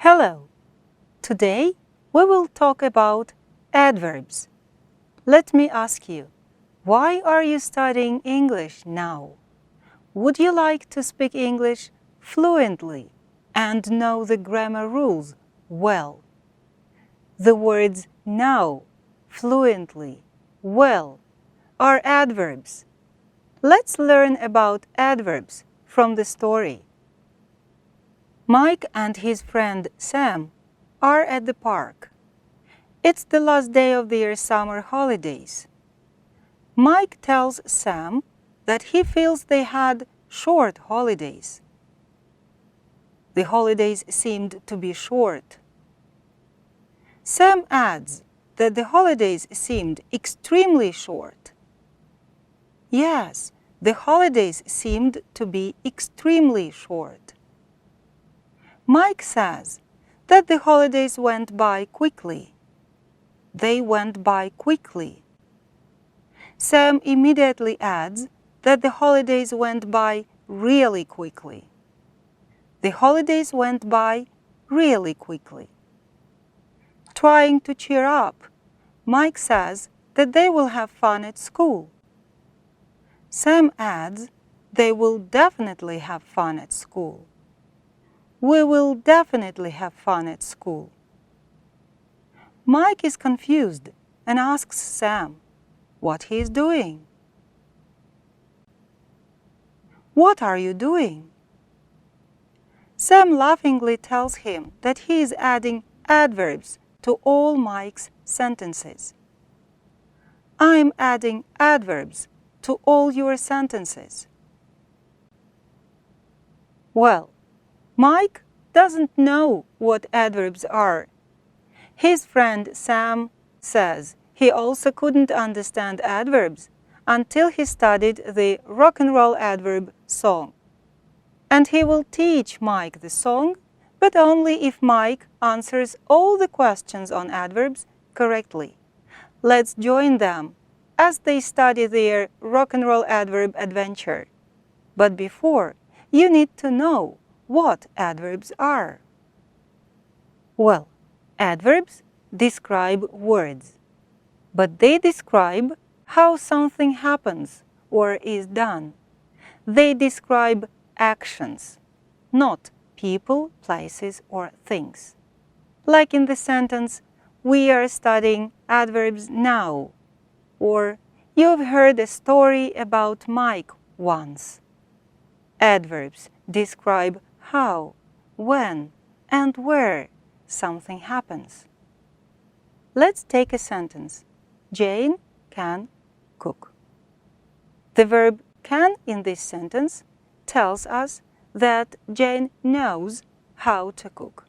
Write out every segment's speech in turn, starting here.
Hello! Today we will talk about adverbs. Let me ask you, why are you studying English now? Would you like to speak English fluently and know the grammar rules well? The words now, fluently, well are adverbs. Let's learn about adverbs from the story. Mike and his friend Sam are at the park. It's the last day of their summer holidays. Mike tells Sam that he feels they had short holidays. The holidays seemed to be short. Sam adds that the holidays seemed extremely short. Yes, the holidays seemed to be extremely short. Mike says that the holidays went by quickly. They went by quickly. Sam immediately adds that the holidays went by really quickly. The holidays went by really quickly. Trying to cheer up, Mike says that they will have fun at school. Sam adds they will definitely have fun at school. We will definitely have fun at school. Mike is confused and asks Sam what he is doing. What are you doing? Sam laughingly tells him that he is adding adverbs to all Mike's sentences. I'm adding adverbs to all your sentences. Well, Mike doesn't know what adverbs are. His friend Sam says he also couldn't understand adverbs until he studied the rock and roll adverb song. And he will teach Mike the song, but only if Mike answers all the questions on adverbs correctly. Let's join them as they study their rock and roll adverb adventure. But before, you need to know what adverbs are. Well, adverbs describe words, but they describe how something happens or is done. They describe actions, not people, places, or things. Like in the sentence, we are studying adverbs now, or you've heard a story about Mike once. Adverbs describe how, when, and where something happens. Let's take a sentence. Jane can cook. The verb can in this sentence tells us that Jane knows how to cook.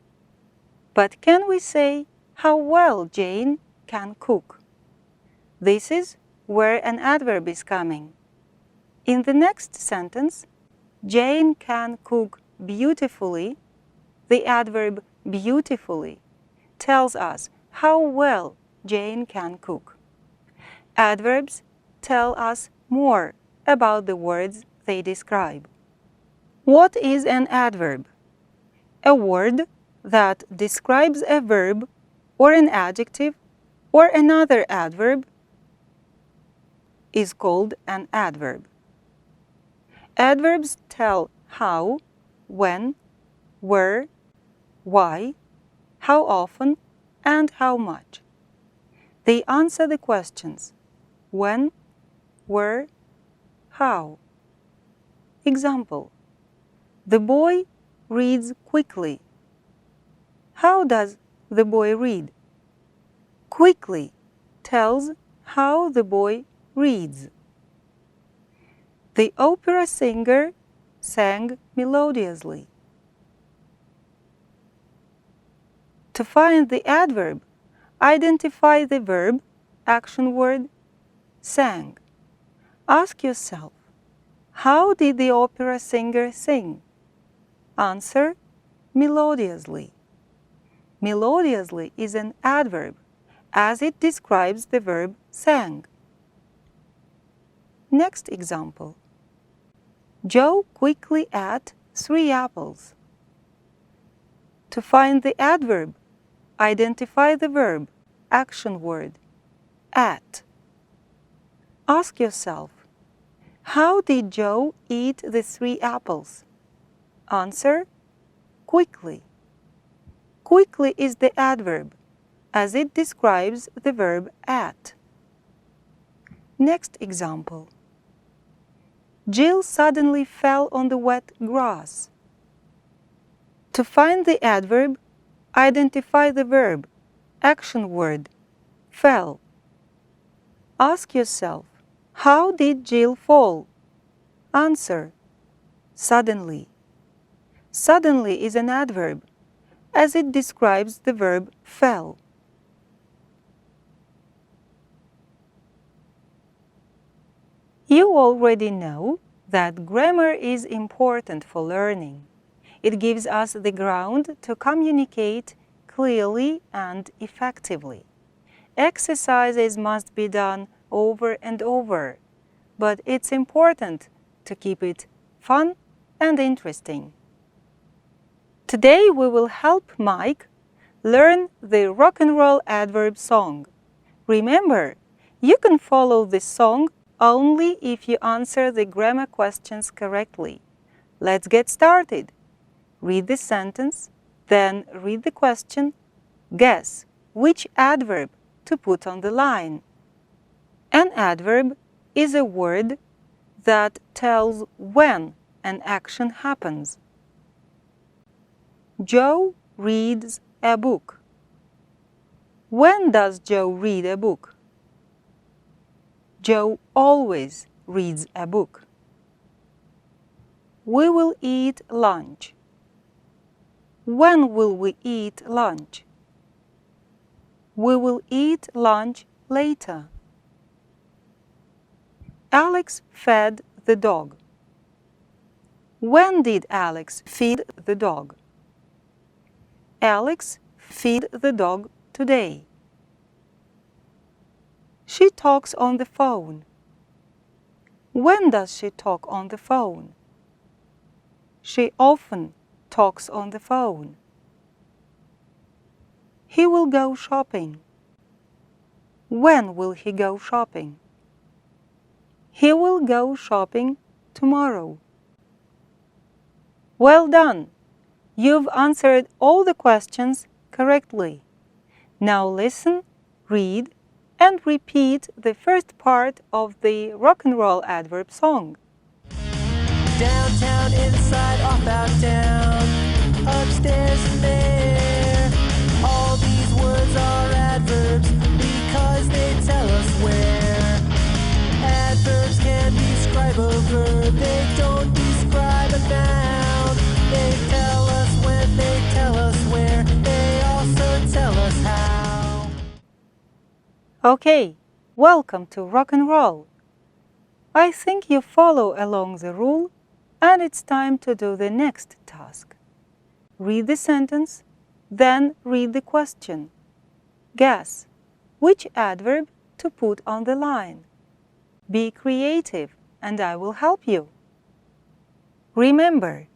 But can we say how well Jane can cook? This is where an adverb is coming. In the next sentence, Jane can cook beautifully. The adverb beautifully tells us how well Jane can cook. Adverbs tell us more about the words they describe. What is an adverb? A word that describes a verb or an adjective or another adverb is called an adverb. Adverbs tell how, when, where, why, how often, and how much. They answer the questions when, where, how. Example: the boy reads quickly. How does the boy read? Quickly tells how the boy reads. The opera singer sang melodiously. To find the adverb, identify the verb, action word, sang. Ask yourself, how did the opera singer sing? Answer: melodiously. Melodiously is an adverb, as it describes the verb sang. Next example. Joe quickly ate 3 apples. To find the adverb, identify the verb, action word, at. Ask yourself, how did Joe eat the 3 apples? Answer, quickly. Quickly is the adverb, as it describes the verb at. Next example. Jill suddenly fell on the wet grass. To find the adverb, identify the verb, action word, fell. Ask yourself, how did Jill fall? Answer, suddenly. Suddenly is an adverb, as it describes the verb fell. You already know that grammar is important for learning. It gives us the ground to communicate clearly and effectively. Exercises must be done over and over, but it's important to keep it fun and interesting. Today we will help Mike learn the rock and roll adverb song. Remember, you can follow this song only if you answer the grammar questions correctly. Let's get started. Read the sentence, then read the question. Guess which adverb to put on the line. An adverb is a word that tells when an action happens. Joe reads a book. When does Joe read a book? Joe always reads a book. We will eat lunch. When will we eat lunch? We will eat lunch later. Alex fed the dog. When did Alex feed the dog? Alex fed the dog today. She talks on the phone. When does she talk on the phone? She often talks on the phone. He will go shopping. When will he go shopping? He will go shopping tomorrow. Well done! You've answered all the questions correctly. Now listen, read, and repeat the first part of the rock and roll adverb song. Downtown, inside, off, out, down, upstairs and there. All these words are adverbs because they tell us where. Adverbs can describe a verb, they don't describe a noun. They tell us when, they tell us where, they also tell us how. Okay, welcome to rock and roll. I think you follow along the rule, and it's time to do the next task. Read the sentence, then read the question. Guess which adverb to put on the line. Be creative, and I will help you. Remember,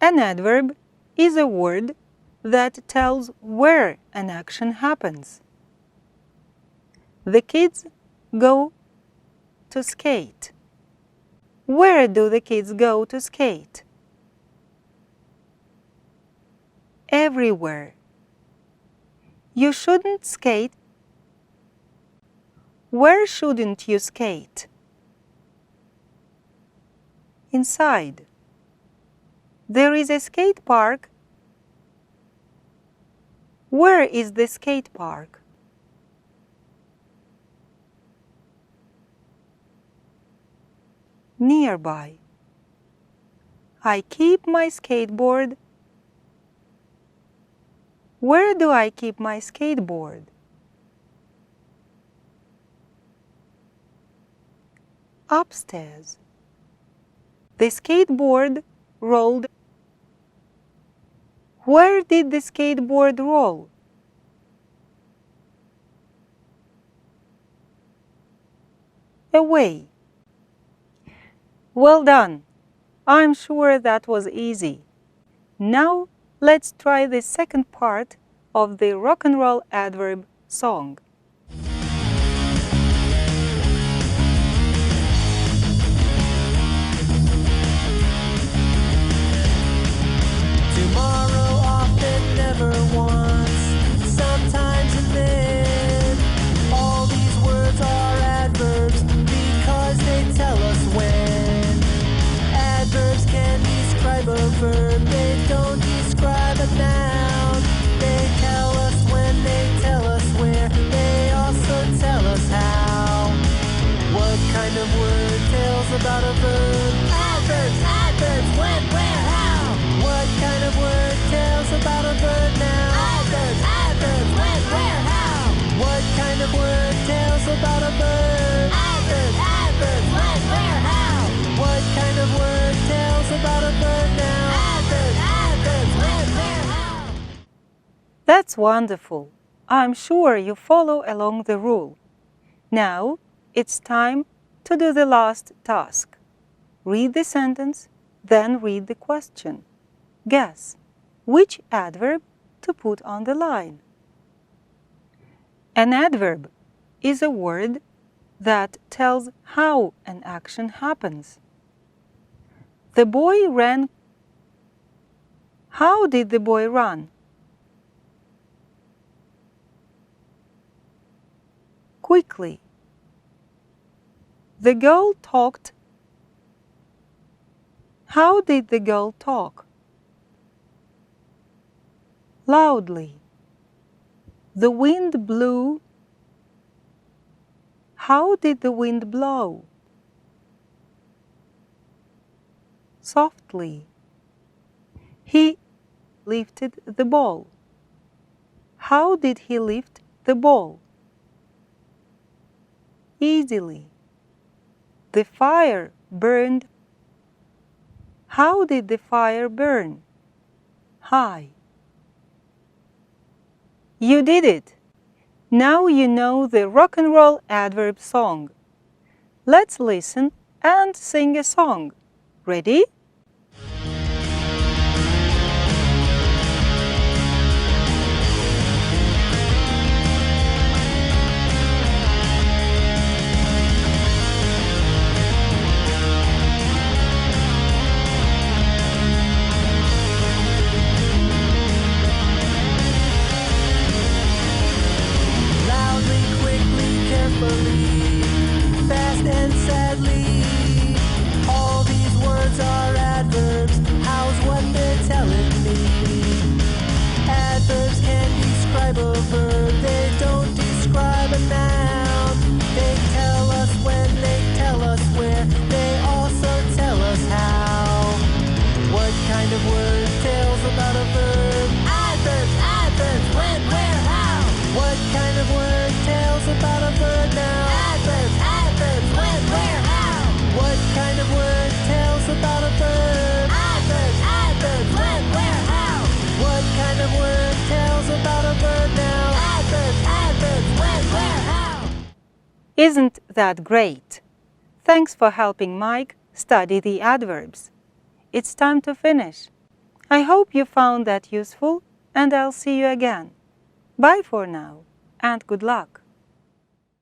an adverb is a word that tells where an action happens. The kids go to skate. Where do the kids go to skate? Everywhere. You shouldn't skate. Where shouldn't you skate? Inside. There is a skate park. Where is the skate park? Nearby. I keep my skateboard. Where do I keep my skateboard? Upstairs. The skateboard rolled. Where did the skateboard roll? Away. Well done! I'm sure that was easy. Now let's try the second part of the rock and roll adverb song. Tomorrow, often, never once, sometimes and then. All these words are adverbs because they tell us when. Adverbs can describe a verb, they don't describe a noun. They tell us when, they tell us where, they also tell us how. What kind of word tells about a verb? Adverbs, adverbs, when, where, how. What kind of word tells about a verb now? Adverbs, adverbs, when, where, how. What kind of word tells about a verb? Adverbs, adverbs, when, where, how. What kind of word tells about a verb now? Adverbs, adverbs, when, where, how. That's wonderful. I'm sure you follow along the rule. Now, it's time to do the last task. Read the sentence, then read the question. Guess which adverb to put on the line. An adverb is a word that tells how an action happens. The boy ran. How did the boy run? Quickly. The girl talked. How did the girl talk? Loudly. The wind blew. How did the wind blow? Softly. He lifted the ball. How did he lift the ball? Easily. The fire burned. How did the fire burn? High. You did it! Now you know the rock and roll adverb song. Let's listen and sing a song. Ready? Fast and sadly, all these words are adverbs. How's what they're telling me? Adverbs can describe a verb, they don't describe a noun. They tell us when, they tell us where, they also tell us how. What kind of word tells about a verb? Adverbs, adverbs, when, where, how. What kind of word tells about a verb now? Adverbs, adverbs, when, where, how. What kind of word tells about a verb? Adverbs, adverbs, when, where, how. What kind of word tells about a verb now? Adverbs, adverbs, when, where, how. Isn't that great? Thanks for helping Mike study the adverbs. It's time to finish. I hope you found that useful, and I'll see you again. Bye for now, and good luck.